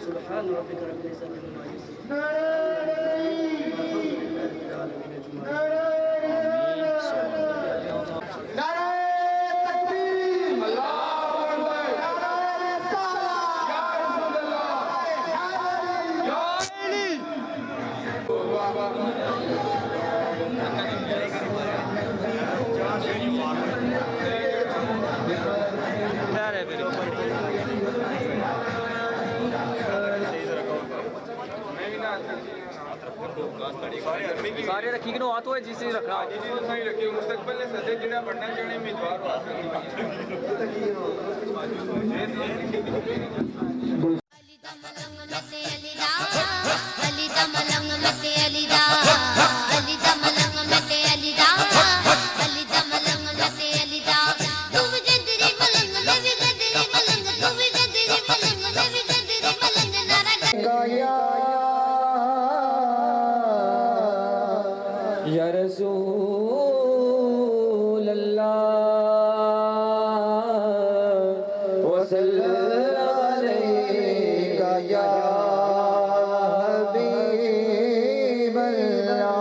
سبحان ربك رب العزة عما يصفون سارے رکھی کہ نو تو ہے جس سے رکھنا صحیح رکھی مستقبل میں سدے جنہیں پڑھنا چاہنے امیدوار یا رسول اللہ وصلی علیک یا حبیب اللہ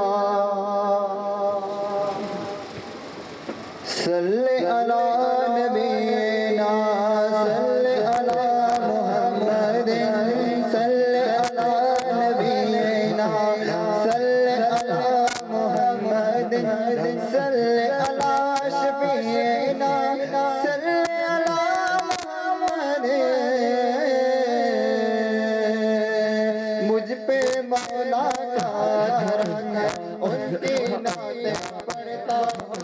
صلی علی نبینا صلی علی محمد صلی علی نبینا صلی علی محمد صلی علی شفیعنا صلی علی محمد مجھ پہ مولا کا کرم ہے ان کی نعتیں پڑھتا ہوں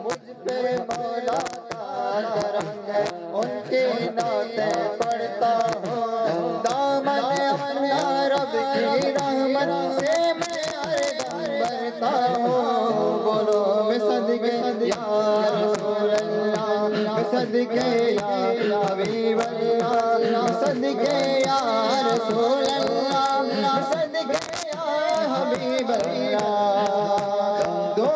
مجھ پہ مولا کا کرم ہے ان کی نعتیں پڑھتا ہوں دامن اپنا رب کی رحمت سے میں ہر دم برتا ہوں بولو میں صدقے یا رسول اللہ میں صدقے یا حبیب اللہ صدقے یا رسول اللہ صدقے یا حبیب اللہ دو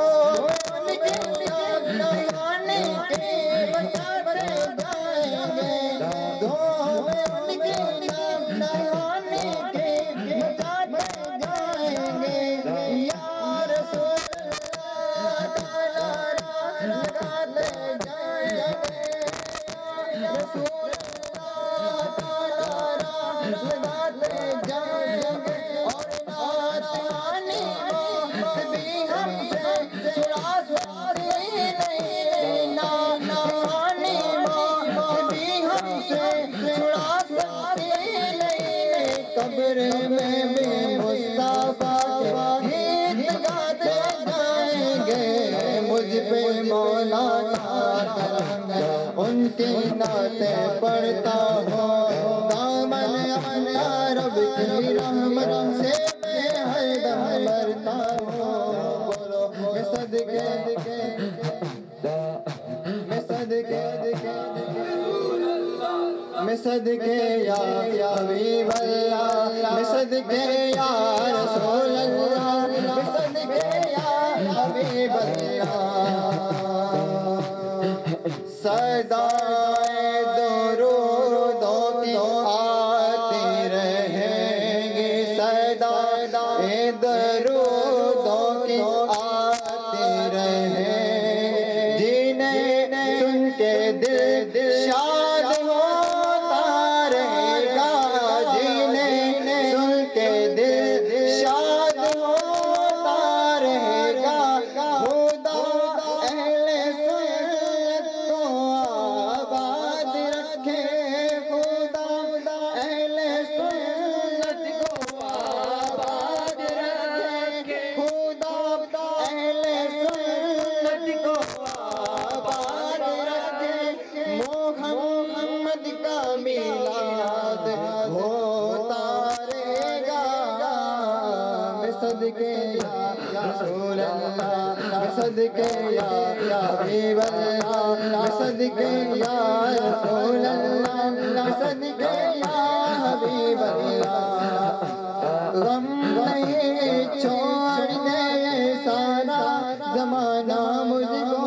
قبر میں بھی مصطفیٰ کے گیت گاتے جائیں گے مجھ پہ مولا کا کرم ہے ان کی نعتیں پڑھتا ہوں دامن اپنا رب کی رحمت سے میں ہر دم برتا ہوں بولو میں صدقے میں صدقے یا حبیب اللہ میں صدقے یا رسول اللہ میں صدقے یا حبیب اللہ صدائے درودوں کی آتی رہیں گی صدائے درودوں کی آتی رہیں جنہیں سن کے دل شاد ہوتا رہے گا جنہیں سن کے دل شاد ہوتا رہے گا خدا اہل سنت کو آباد رکھے خدا اہل سنت کو آباد رکھے خدا اہل سنت کو آباد رکھے محمد صدقے یا رسول اللہ صدقے یا حبیب اللہ صدقے یا رسول اللہ صدقے یا حبیب اللہ غم نہیں چھوڑ دے سارا زمانہ مجھ کو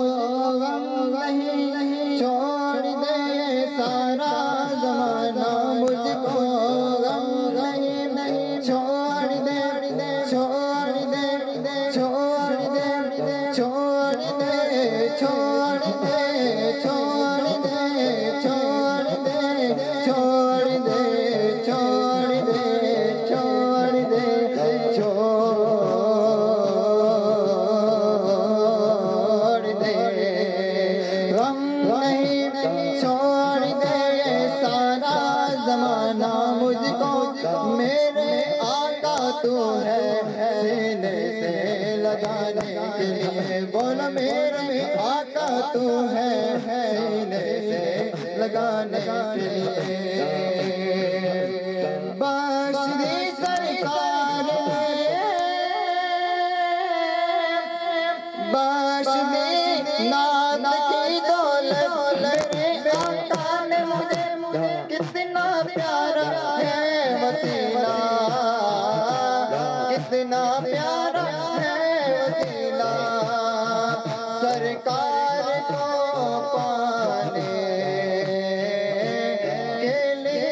غم نہیں چھوڑ دے سارا زمانہ مجھ کو غم نہیں چھوڑ دے چھوڑ دے چھوڑ دے چھوڑ دے چھوڑ دے چھوڑ دے چھوڑ دے چھوڑ دے چھوڑ دے چھوڑ دے چھوڑ دے غم نہیں چھوڑ دے سارا زمانہ مجھ کو میرے آقا تو ہے سینے سے لگانے کے لیے بولو میرے آقا تو ہے سینے سے لگانے کے لیے باشری سرکار باشری ناد کی دولت میرے آقا نے مجھے کتنا پیارا ہے وسیلہ کتنا پیارا ہے وسیلہ سرکار کو پانے کے لیے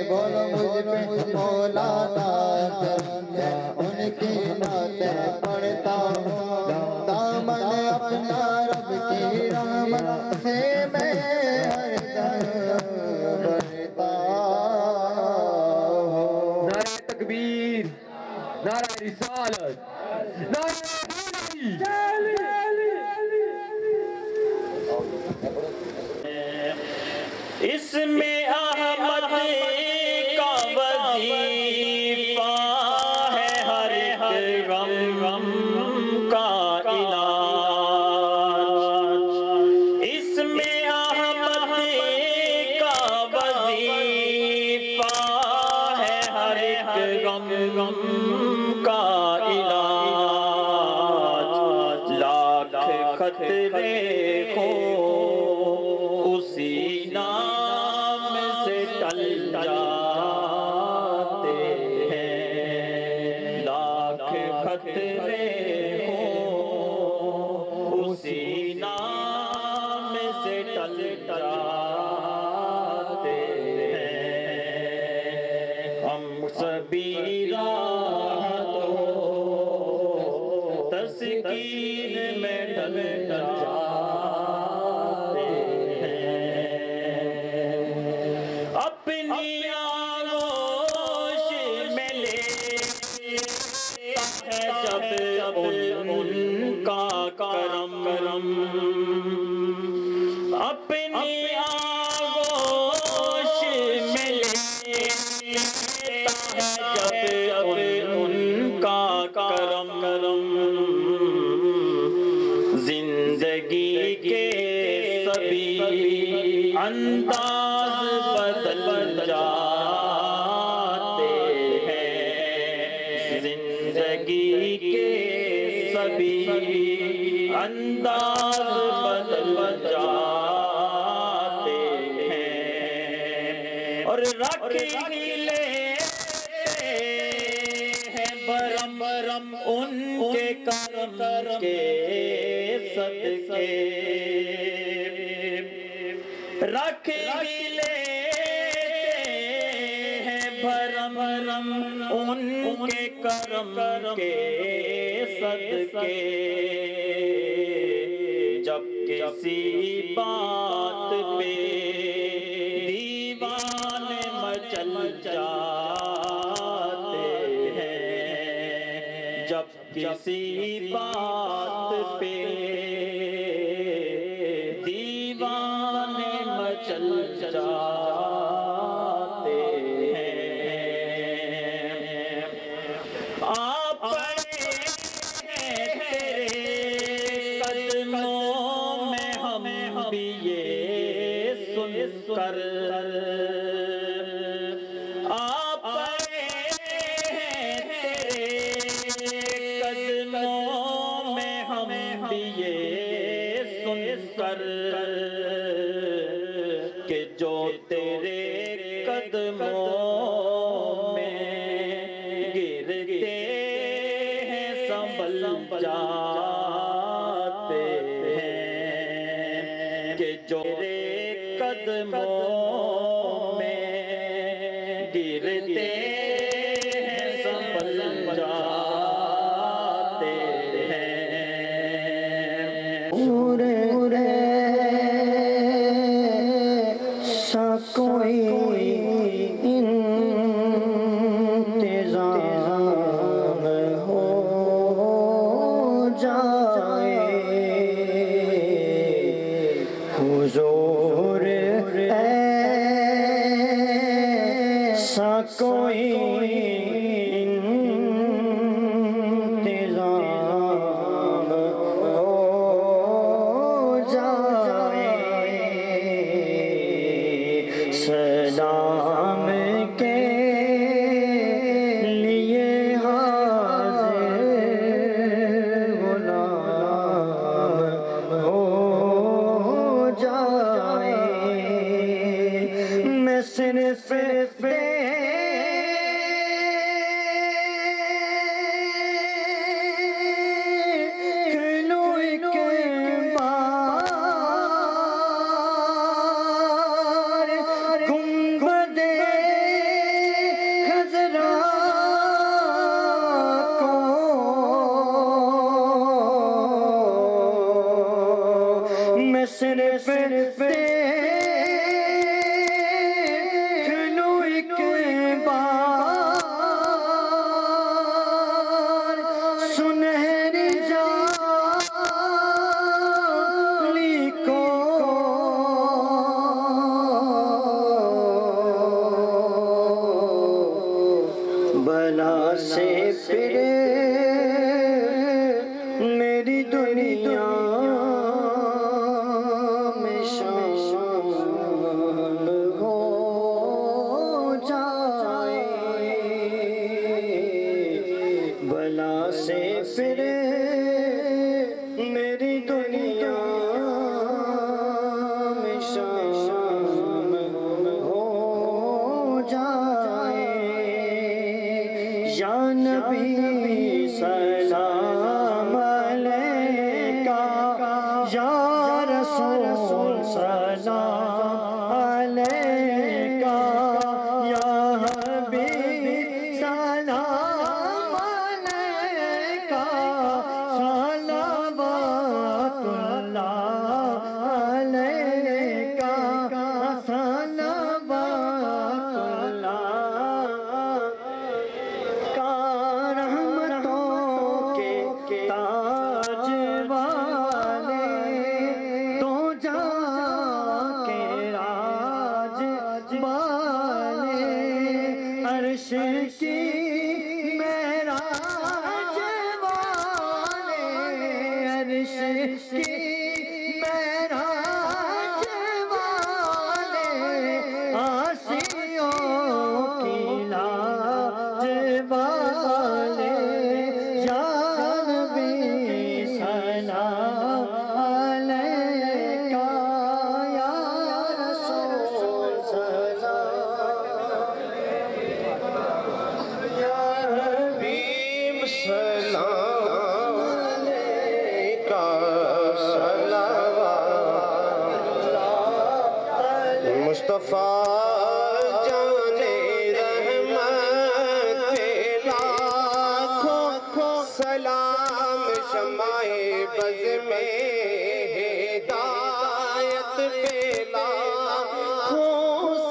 بولو مجھ پہ مولا کا کرم ہے ان کی نعتیں پڑھتا ہوں دامن اپنا رب کی رحمت سے میں ہر دم بڑھتا ہوں نعرہ تکبیر، نعرہ رسالت، نعرہ اس میں احمد کا وظیفہ ہے ہر ایک غم کا علاج اس میں احمد کا وظیفہ ہے ہر ایک غم کا علاج لاکھ خطرے ہو اسی نام سے ٹل جاتے ہیں لاکھ خطرے ہو اسی نام سے ٹل جاتے ہیں ہم سبھی راہ تو تسکین میں ڈل جاتے اپنی آغوش میں لیتا ہے جب ان کا کرم اپنی آغوش میں لیتا ہے جب ان کا کرم زندگی کے سبھی انداز بدل جاتے ہیں زندگی کے سبھی انداز بدل جاتے ہیں اور رکھ لیتے ہیں برم برم ان کے کرم کے صدقے رکھ بھی لیتے ہیں بھرم ان کے کرم کے صدقے جب کسی بات پہ دیوانے مچل جاتے ہیں جب کسی بات پہ دیوانے مچل جاتے ہیں آپ پڑے ہیں تیرے قدموں میں ہم بھی یہ سن کر آپ پڑے ہیں کر کہ جو تیرے قدموں میں گرتے ہیں سنبھل جاتے ہیں کہ جو تیرے قدموں میں گرتے ہیں سنبھل جاتے ہیں کوئی انتظام ہو جائے حضور ایسا کوئی انتظام ہو جائے سلام کے لیے حاضر غلام ہو جائے میں صرف صرف دیکھلو ایک بار سنہری جالی کو بلا سے پھر میری دنیا بلا سے پھر میری دنیا میں شام ہو جائے یا نبی سلام علیکہ یا رسول سلام علیکہ یا حبیب سلام علیکہ صلوات اللہ علیکہ صلوات اللہ کا رحمتوں کے تاج والے تو جا کے راج والے عرش کی معراج والے عرش کی معراج والے آسیوں کی لاج والے یا نبی سلام علیکہ یا رسول سلام یا حبیب سلام علیکہ صلوات مصطفیٰ جانے رحمت پہ لاکھوں سلام شمع بز میں ہدایت پہ لاکھوں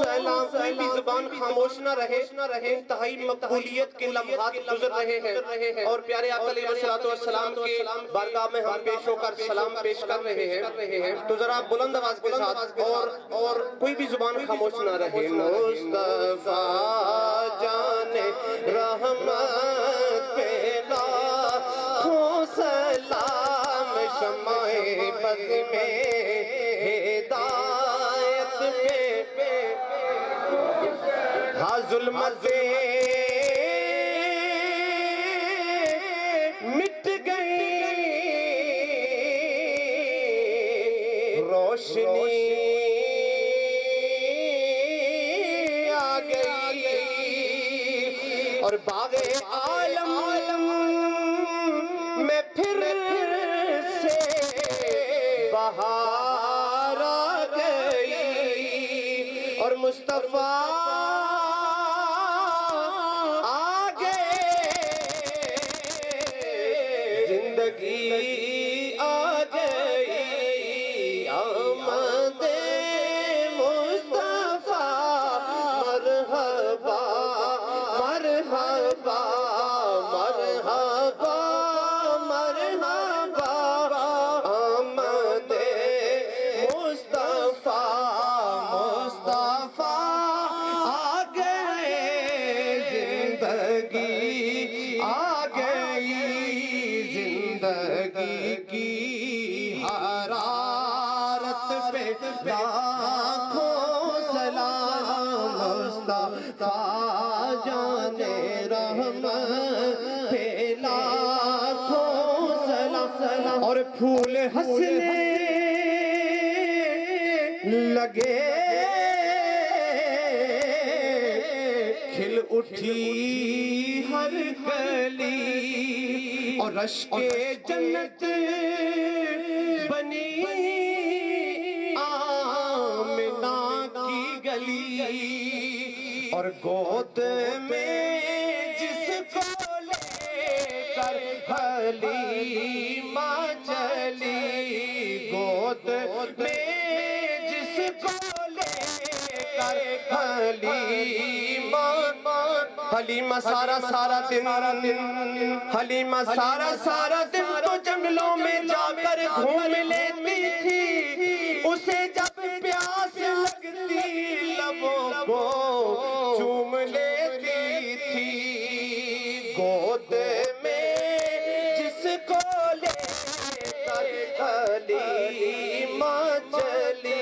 سلام کوئی بھی زبان خاموش نہ رہے انتہائی مقبولیت کے لمحات گزر رہے ہیں اور پیارے آقا علیہ السلام کے بارگاہ میں ہم پیش ہو کر سلام پیش کر رہے ہیں تو ذرا بلند آواز کے ساتھ اور کوئی بھی زبان خاموش نہ رہے مصطفیٰ جان رحمت پہ لاکھوں سلام شمع بز میں ہدایت پہ ہاں ظلمت مٹ گئی روشنی آ گئی اور باغ عالم میں پھر سے بہار آ گئی اور مصطفیٰ آ گئے زندگی آ گئی آمد مصطفیٰ مرحبا مرحبا مرحبا مرحبا آمد مصطفیٰ مصطفیٰ آ گئے زندگی آ گئی زندگی کی حرارت پہ لاکھوں سلام مصطفیٰ جان رحمت پہ لاکھوں سلام اور پھول ہنسنے لگے کھل اٹھی ہر گلی اور رشک جنت بنی آمنہ کی گلی اور گود میں جس کو لے کر حلیمہ چلی گود میں جس کو لے کر حلیمہ سارا دن حلیمہ سارا دن تو جنگلوں میں جا کر گھوم لیتی تھی اسے جب پیاس لگتی لبوں کو چوم لیتی تھی گود میں جس کو لے کر حلیمہ چلی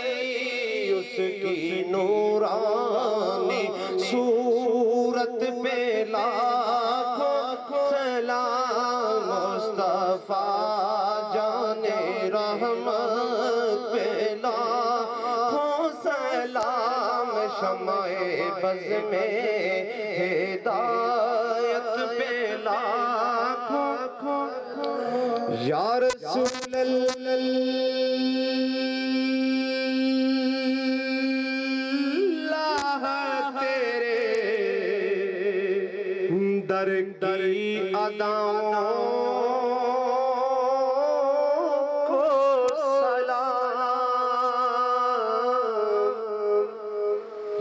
اس کی نورانی صورت پہ لاکھوں سلام مصطفیٰ جان رحمت پہ لاکھوں سلام شمع بز میں ہدایت پہ لاکھوں یا رسول اللہ تیرے در کی اداؤں کو سلام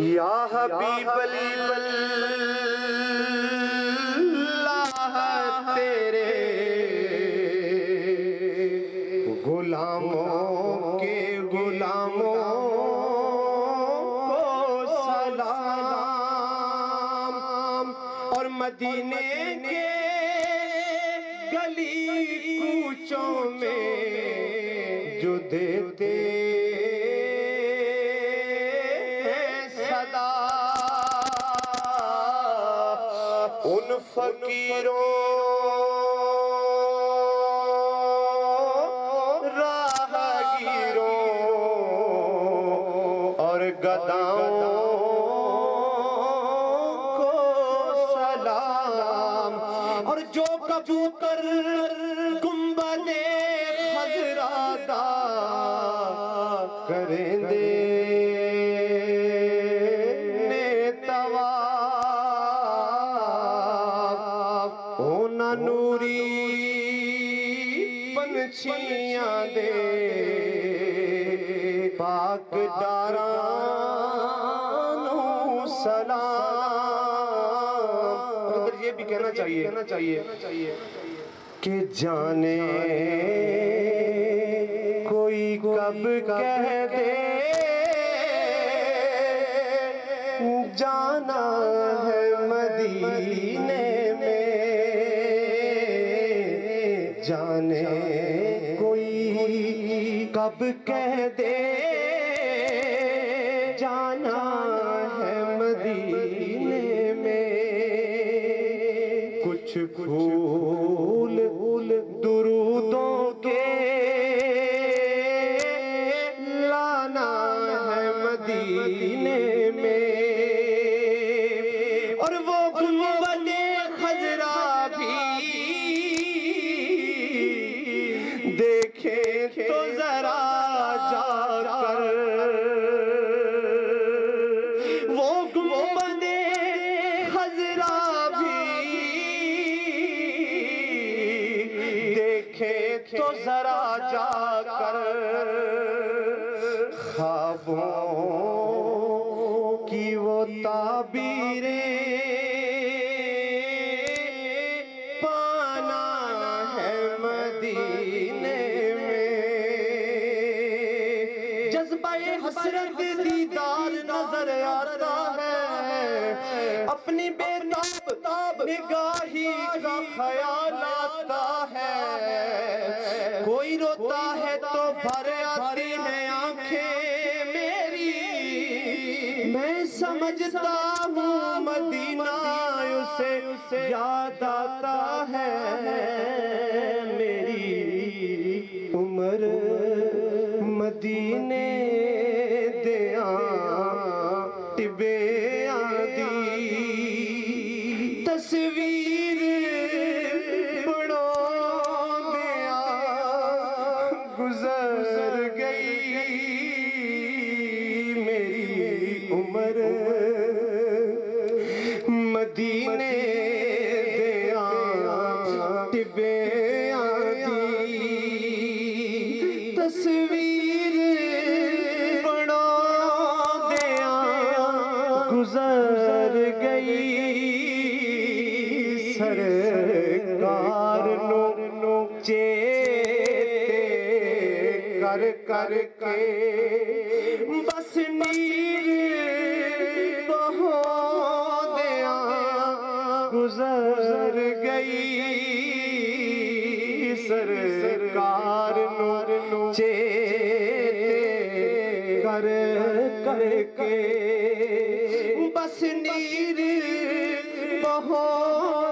یا حبیب اللہ تیرے غلاموں کے غلاموں کو سلام اور مدینے کے گلی کوچوں میں جو دیتے ہیں صدا ان فقیروں راہگیروں اور گداؤں کو سلام اور جو کبوتر گنبد خضرا دا کریں دے طواف اونا نوری پنچھیاں دے پاک دارانوں سلام اور یہ بھی کہنا چاہیے کہ جانے کوئی کب کہہ دے جانا ہے مدینے میں جانے کوئی کب کہہ دے جانا ہے مدینے میں کچھ پھول درودوں کے مدینے میں، اور وہ گنبد خضرا بھی دیکھے تو ذرا جا کر، وہ گنبد خضرا بھی دیکھے تو ذرا جا کر، خوابوں کی وہ تعبیریں پانا ہے مدینے میں، جذبہ حسرت دیدار نظر آتا ہے، اپنی بے تاب نگاہی کا خیال آتا ہے، کوئی روتا ہے تو بھر آتی ہے آنکھیں میری، میں سمجھتا ہوں مدینہ اسے یاد آتا ہے، میری عمر مدینے دیاں ٹبے آدی، تصویر بڑوں دیاں گزر گئی، میری عمر مدینے دیاں ٹبے آدی، تصویر بڑوں دیاں گزر گئی، سرکار نو چیتے کر کر کے بس نیر بہو دیاں گزر گئی، سرکار نو چیتے کر کر کے بس نیر بہو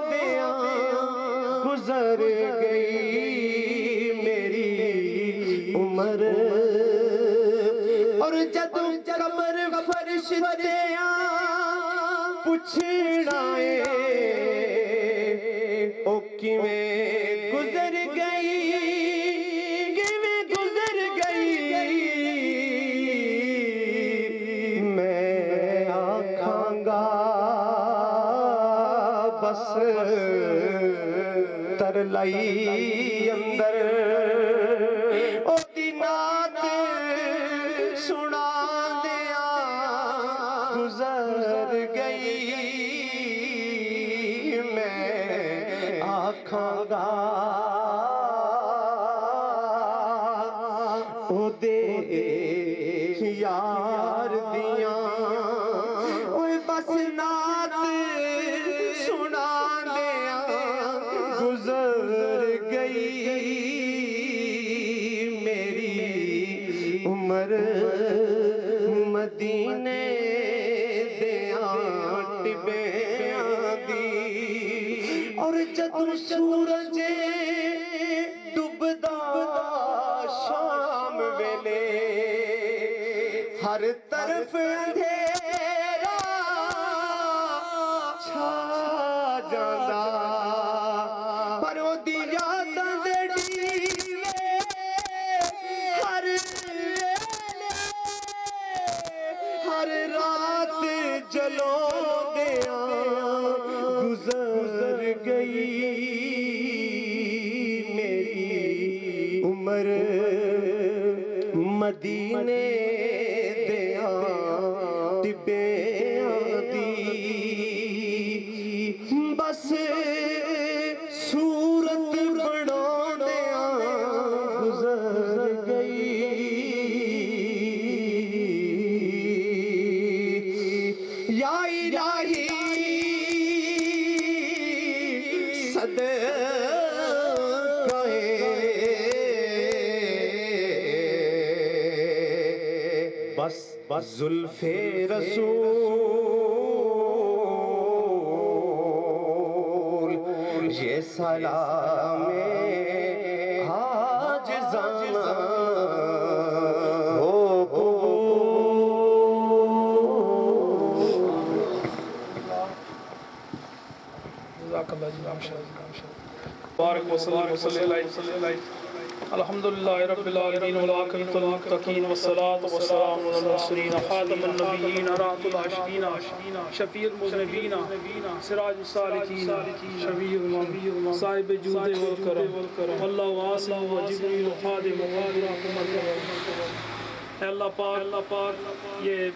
دیاں گزر گئی، میری عمر، اور جدو قبر فرشتیاں پوچھنا او کیویں گزر گئی، کیویں گزر گئی، میں آکھاں گا بس ترلائی اندر او دی نات سنا دیا گزر گئی، میں آکھاں گا او دے یار دیاں اوے بس نات سنا دیا گزر گئی، میری عمر مدینے دیاں ٹبے آدی، اور جدو سورج ڈبدا شام ویلے ہر طرف اندھیرا چھا جاندا، پر او دی یاداں دے ڈیوے ہر ویلے ہر رات جلو دیاں گزر گئی، میری عمر مدینے دیاں ٹبے آدی، بس صورت بڑوں دیاں گزر گئی، یا الہی بس زلف رسول یہ سلام عاجزانہ ہو قبول، بارک وسلم وصلی علیہ الحمدللہ رب العالمین والعاقبۃ للمتقین والصلاة والسلام علی المرسلین خاتم النبیین رحمۃ العاشقین شفیع المذنبین سراج السالکین شفیع الامم صاحب جود والکرم واللہ واسع وجبریل خادم اے اللہ پاک یہ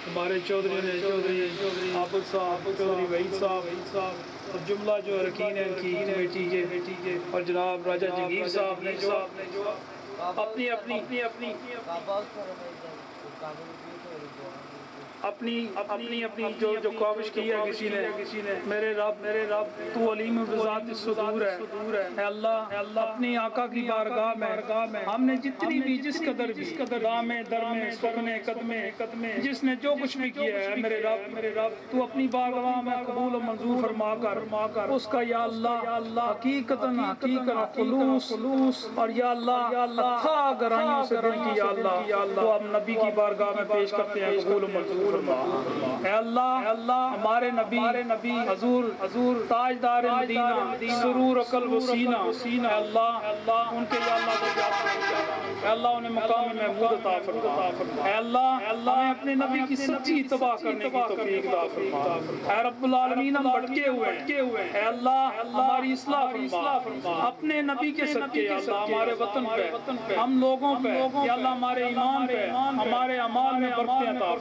ہمارے چودھری عابد صاحب چودھری وحید صاحب اور جملہ جو ارکین ہیں کی کمیٹی کے اور جناب راجہ جہانگیر صاحب نے جو اپنی جو کاوش کی ہے کسی نے میرے رب تو علیم بذات الصدور ہے اے اللہ اپنی آقا کی بارگاہ میں ہم نے جتنی بھی جس قدر دامے درمے سکنے قدمے جس نے جو کچھ بھی کیا ہے میرے رب تو اپنی بارگاہ میں قبول و منظور فرما کر اس کا یا اللہ حقیقتاً خلوص اور یا اللہ تھا گرائیوں سے دل کی یا اللہ تو ہم نبی کی بارگاہ میں پیش کرتے ہیں قبول و منظور اے اللہ ہمارے نبی حضور تاجدار مدینہ سرور قلب و سینہ اے اللہ ان کے یا اللہ اے اللہ انہیں مقام محمود عطا فرما اے اللہ ہمیں اپنے نبی کی سچی اتباع کرنے کی توفیق عطا فرما اے رب العالمین ہم بھٹکے ہوئے اے اللہ ہماری اصلاح فرما اپنے نبی کے صدقے یا اللہ ہمارے وطن پہ ہم لوگوں پہ یا اللہ ہمارے ایمان پہ ہمارے اعمال میں برکتیں عطا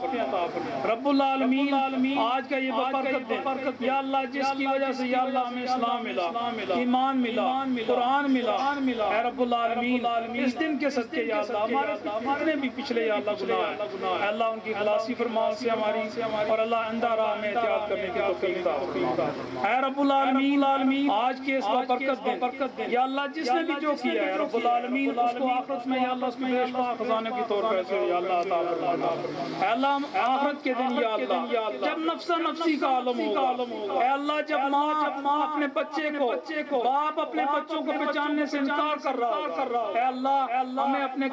فرما رب العالمین آج کا یہ برکت دن یا اللہ جس کی وجہ سے یا اللہ ہمیں اسلام ملا ایمان ملا قرآن ملا اے رب العالمین اس دن کے صدقے یا اللہ ہمارے جتنے بھی پچھلے یا اللہ گناہ ہیں اے اللہ ان کی خلاصی فرما سے ہماری اور اللہ اندھا راہ میں احتیاط کرنے کی توفیق عطا فرما اے رب العالمین آج کے اس برکت دن یا اللہ جس نے بھی جو کیا ہے رب العالمین اس کو آخرت میں یا اللہ اس میں اشفاق خزانے کی طور پر یا اللہ عطا فرما اے اللہ آخرت کے دن یا اللہ جب نفسی کا عالم ہوگا اے اللہ جب ماں اپنے بچے کو باپ اپنے بچوں کو پہچاننے سے انکار کر رہا اے اللہ ہمیں اپنے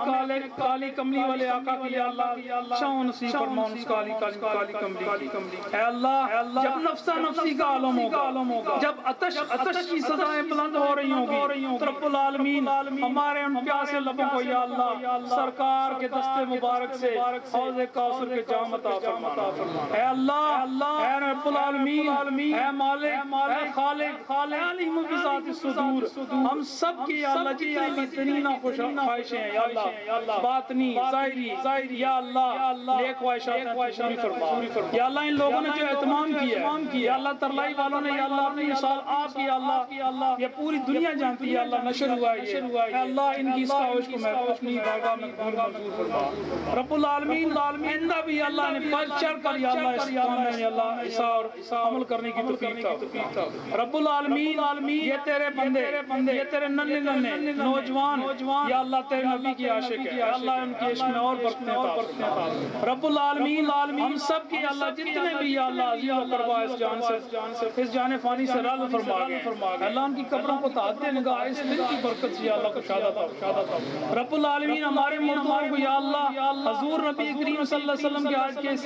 کالی کملی والے آقا کی یا اللہ شان نصیب فرما اس کالی کملی اے اللہ جب نفسی کا عالم ہوگا جب آتش کی سزائیں بلند ہو رہی ہوں تو رب العالمین ہمارے ان پیاسے لبوں کو یا اللہ سرکار کے دستے مبارک سے حوض کوثر کے جام عطا فرما اے اللہ اے رب العالمین اے مالک اے خالق علیم بذات الصدور ہم سب کی یا اللہ جتنی بھی ترین خواہشیں ہیں یا اللہ باطنی ظاہری یا اللہ لے خواہشات پوری فرما یا اللہ ان لوگوں نے جو اہتمام کیا یا اللہ ترلائی والوں نے یا اللہ اپنی مثال آپ کی اللہ یہ پوری دنیا جانتی ہے اللہ نشر ہوا ہے اے اللہ ان کی اس کاوش کو محفوظ اپنی بارگاہ میں قبول منظور فرما رب العالمین آئندہ بھی اللہ نے بڑھ چڑھ کر یا اللہ اس کام میں اللہ عیسیٰ عمل کرنے کی توفیق تھا رب العالمین یہ تیرے بندے یہ تیرے ننے نوجوان یا اللہ تیرے نبی کی عاشق ہے اللہ ان کی عشق میں اور برکتیں عطا رب العالمین ہم سب کی اللہ جتنے بھی یا اللہ عزیز و قربا اس جان فانی سے راضی فرما گئے اللہ ان کی قبروں کو تعدد نگاہ اس دن کی برکت سے یا اللہ کو شہادت رب العالمین ہمارے مردوں کو یا اللہ حضور نبی کریم صلی اللہ علیہ وسلم کے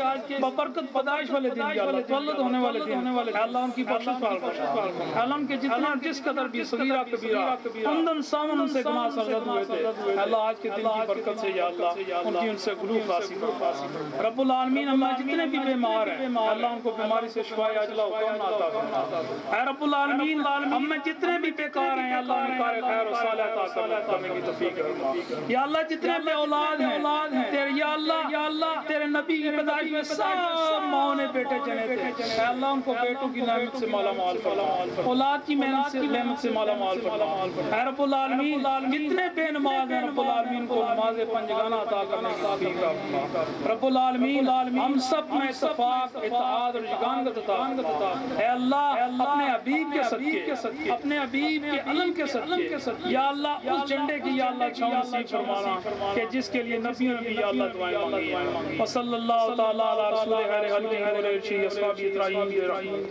آج کے ببرکت پیدائش والے دن یا اللہ تولد ہونے والے دن اللہ ان کی بخشش فرما اللہ ان کے جتنا جس قدر بھی صغیرہ کبیرہ عمدن سامن ان سے گناہ سرزد ہوئے تھے اللہ آج کے دن کی برکت سے یا اللہ ان کی ان سے قلوب خاصی فرما رب العالمین ہمارے جتنے بھی بیمار ہیں اللہ ان کو بیماری سے شفائے عاجلہ و کاملہ عطا فرما اے رب العالمین ہم میں جتنے بھی بیکار ہیں اللہ انہیں کار خیر و صالح عطا کرنے کی توفیق فرما یا اللہ جتنے بے اولاد ہیں تیرے یا اللہ تیرے نبی کی پیدائش میں سب ماں نے بیٹے جنے تھے اے اللہ ان کو بیٹوں کی نعمت سے مالا مال فرما اولاد کی نعمت سے مالا مال فرما اے رب العالمین جتنے بے نماز ہیں رب العالمین کو نماز پنجگانہ عطا کرنے کی توفیق فرما رب العالمین ہم سب میں اتفاق اتحاد اور یگانگت عطا اے اللہ اپنے حبیب کے صدقے اپنے حبیب کے علم کے صدقے یا اللہ اس جھنڈے کی یا اللہ چھاؤں نصیب فرمانا کہ جس کے لیے نبیوں نے بھی یا اللہ دعائیں مانگی ہیں وصلی اللہ تعالی علی رسول خیر خلقہ و علیہ اصحاب ابراہیم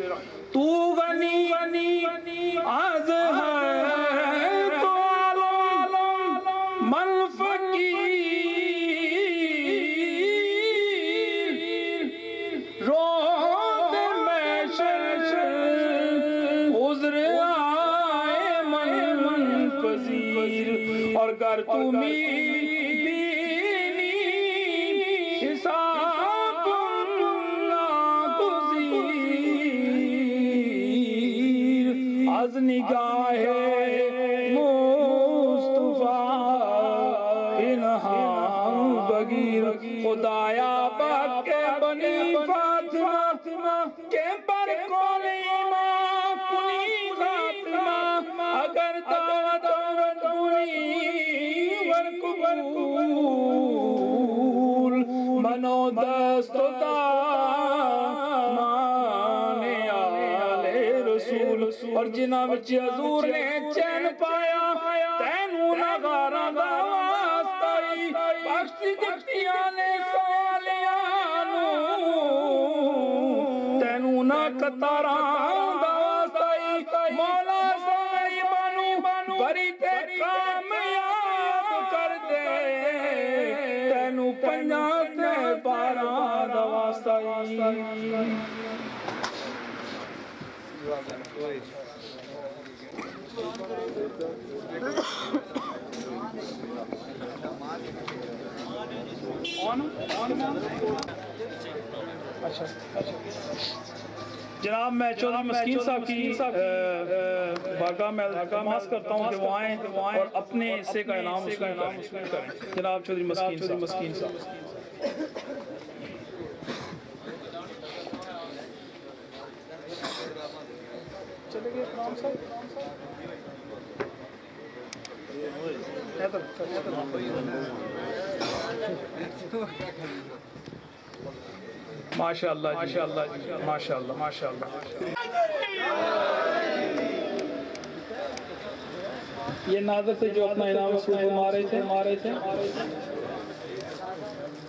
تو غنی از ہے تو عالم من فقیر روز محشر بینی حساب ناگزیر از نگاہ خدایا باق بنی فاطمہ کے پر کول ایمان کنی خاتمہ اگر دعوت کنی ورقبول منو دست دامان آل رسول اور جنہ وچ حضور نے چین پایا تینو نغارہ داواستائی بخش دکھتیاں نے قطاران داستائی مولا ساری بانو بری تے کامیاب کر دے تینو پنجاں تے باران داستائی جناب میں چودھری مسکین صاحب کی بارگاہ میں التماس کرتا ہوں کہ وہ آئیں اور اپنے حصے کا انعام وصول کریں جناب چودھری مسکین صاحب چلے گئے امام صاحب ماشاءاللہ ماشاءاللہ یہ ناظر سے جو اپنا انعام وصول مارے تھے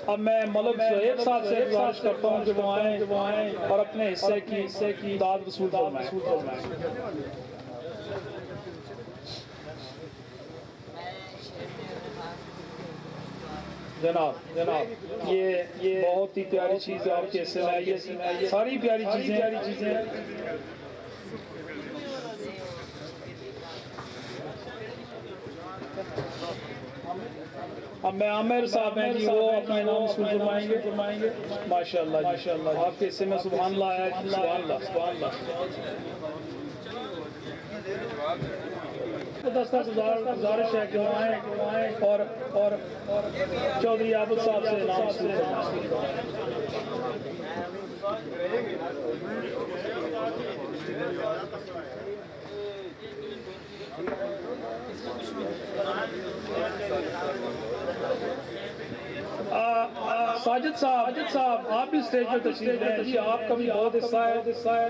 اب میں ملک صہیب صاحب سے گزارش کرتا ہوں کہ وہ آئیں اور اپنے حصے کی داد وصول فرمائیں جناب یہ بہت ہی پیاری چیز ہے آپ کے حصے میں یہ ساری پیاری چیزیں اب میں عامر صاحب ہیں جی وہ اپنا انعام وصول فرمائیں گے ماشاءاللہ آپ کے حصے میں سبحان اللہ ہے سبحان اللہ دستہ گزارش ہے کہ وہ آئیں اور چودھری عابد صاحب سے انعام وصول ساجد صاحب آپ بھی اسٹیج پر تشریف لیں جی آپ کا بھی بہت حصہ ہے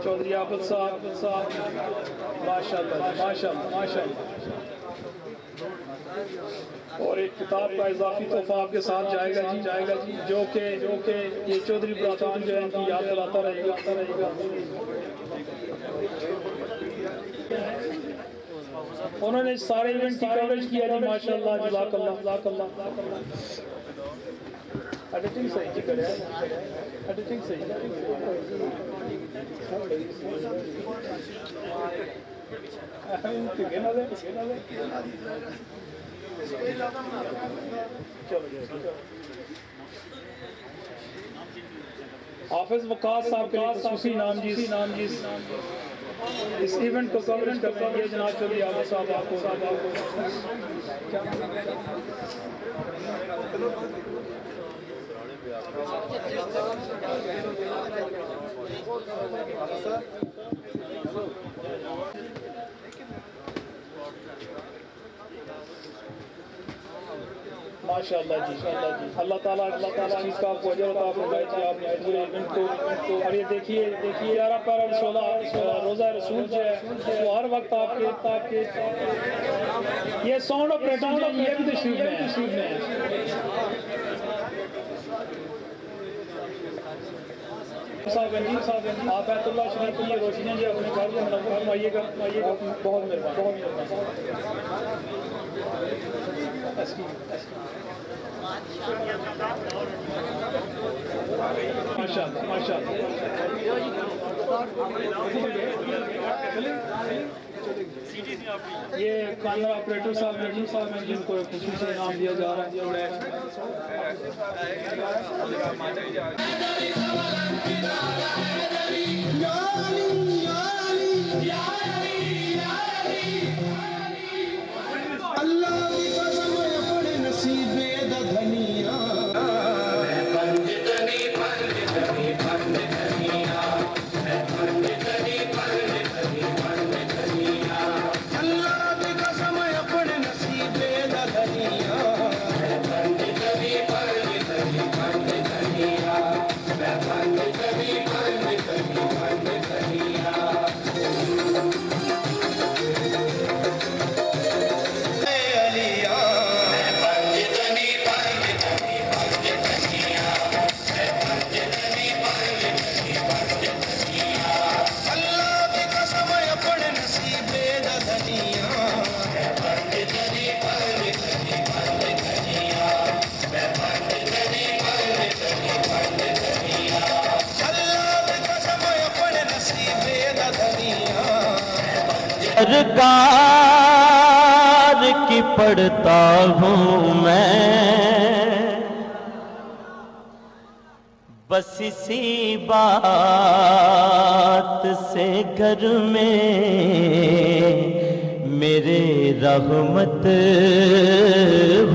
چودھری عابد صاحب ماشاءاللہ اور ایک کتاب کا اضافی تحفہ آپ کے ساتھ جائے گا جی جو کہ یہ چودھری برادران جو ہیں ان کی یاد دلاتا رہے گا انہوں نے سارے ایونٹ کی کوریج کیا جی ماشاءاللہ جزاک اللہ ایڈیٹنگ صحیح جی کرے ایڈیٹنگ صحیح حافظ وقاص صاحب کے لیے خصوصی نام جی اس ایونٹ کو کوریج کرتے ہیں یہ جناب چودھری عابد صاحب آپ کو ماشاءاللہ جی اللہ تعالیٰ اس چیز کا آپ کو اجر عطا فرمائے کہ آپ نے پورے ایونٹ کو اور یہ دیکھیے 11 پیرا 16 روزہ رسول جو ہے وہ ہر وقت آپ کے یہ ساؤنڈ آپریٹر یہ بھی تشریف میں صاحب آپ بیت اللہ شریف کی یہ روشنیاں جو اپنے گھر میں منور فرمائیے گا بہت مہربانی ماشاءاللہ یہ کیمرہ آپریٹر صاحب ہیں جن کو خصوصی انعام دیا جا رہا ہے. سرکار کی پڑھتا ہوں میں بس اسی بات سے گھر میں میرے رحمت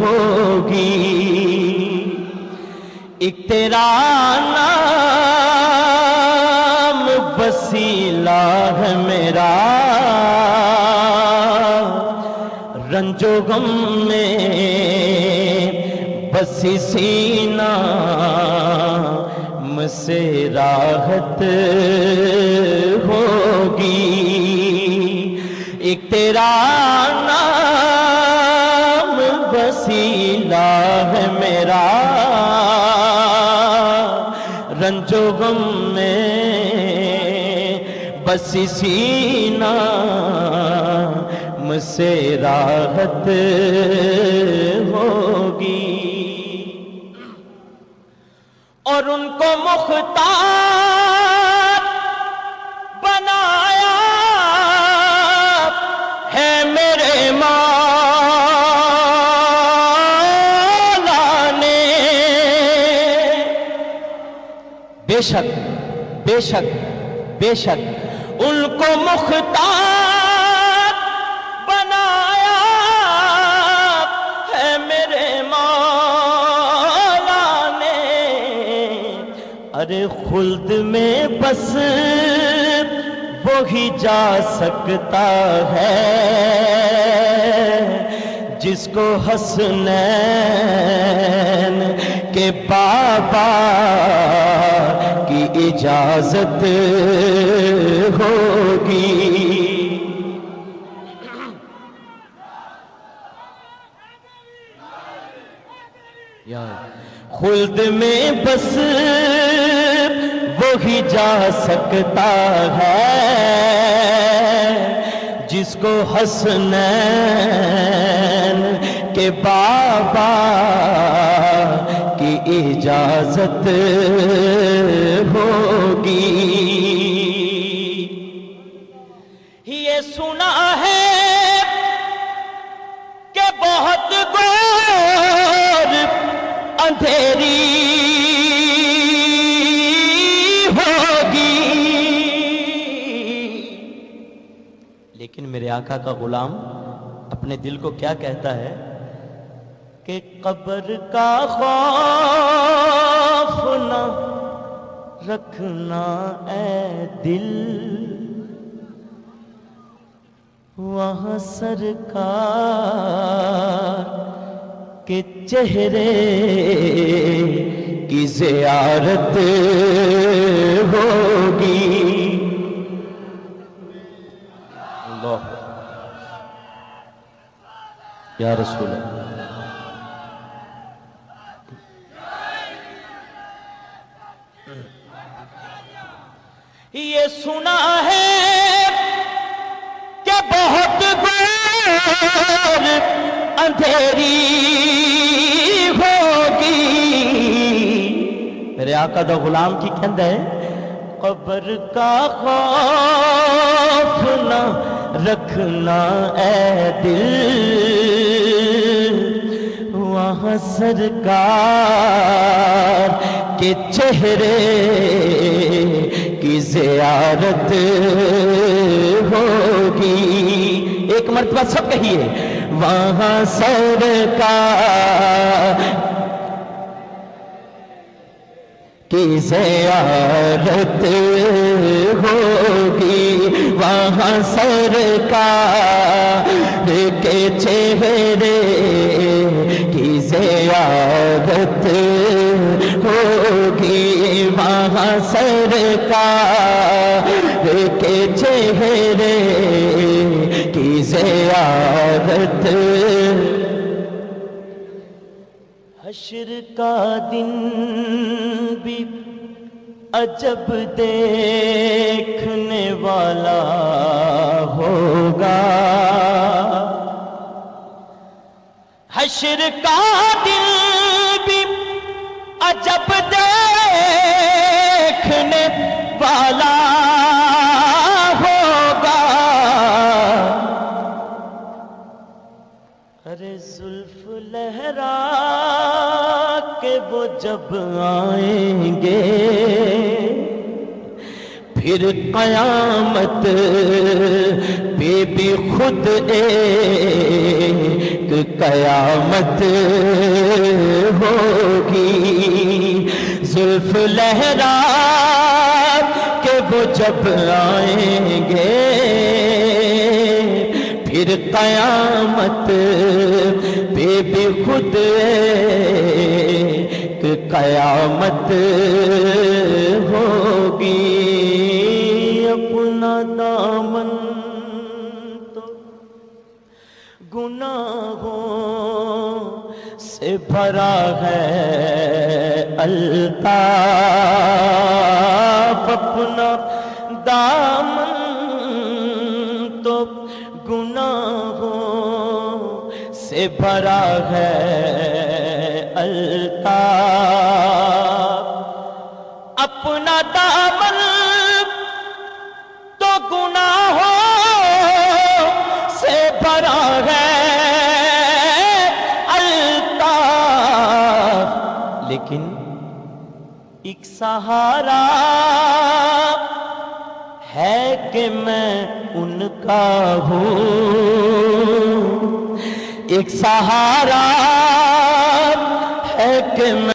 ہوگی. ایک تیرا نام وسیلہ ہے میرا رنج و غم میں بس اسی نام سے راحت ہوگی. ایک تیرا نام وسیلہ ہے میرا رنج و غم میں بس اسی نام سے راحت ہوگی. اور ان کو مختار بنایا ہے میرے مولا نے. بے شک بے شک بے شک ان کو مختار بنایا ہے میرے مولا نے. ارے خلد میں بس وہی جا سکتا ہے جس کو حسنین کے بابا کی اجازت ہوگی. خلد میں بس وہی جا سکتا ہے جس کو حسنین کے بابا کی اجازت ہوگی. یہ سنا ہے کہ بہت گور اندھیری ہوگی. لیکن میرے آقا کا غلام اپنے دل کو کیا کہتا ہے کہ قبر کا خوف نہ رکھنا اے دل وہاں سرکار کے چہرے کی زیارت ہوگی. اللہ یا رسول اللہ. یہ سنا ہے کہ بہت گور اندھیری ہوگی. میرے آقا دا غلام کی کہندا ہے قبر کا خوف نہ رکھنا اے دل، وہاں سرکار کے چہرے کی زیارت ہوگی. ایک مرتبہ سب کہیے، وہاں سرکار کی زیارت ہوگی، وہاں سرکار کے چہرے کی زیارت ہوگی، وہاں سرکار کے چہرے کی زیارت. حشر کا دن بھی عجب دیکھنے والا ہوگا، حشر کا دن بھی عجب دیکھنے والا ہوگا. ارے زلف لہرا کہ وہ جب آئیں گے، پھر قیامت پہ بھی خود ایک قیامت ہوگی. زلف لہرا کہ وہ جب آئیں گے، پھر قیامت پہ بھی خود ایک قیامت ہوگی. اپنا دامن تو گناہوں سے بھرا ہے الطاف، اپنا دامن تو گناہوں سے بھرا ہے الطاف، اپنا دامن تو گناہوں سے بھرا ہے الطاف. لیکن ایک سہارا ہے کہ میں ان کا ہوں، ایک سہارا ہے کہ میں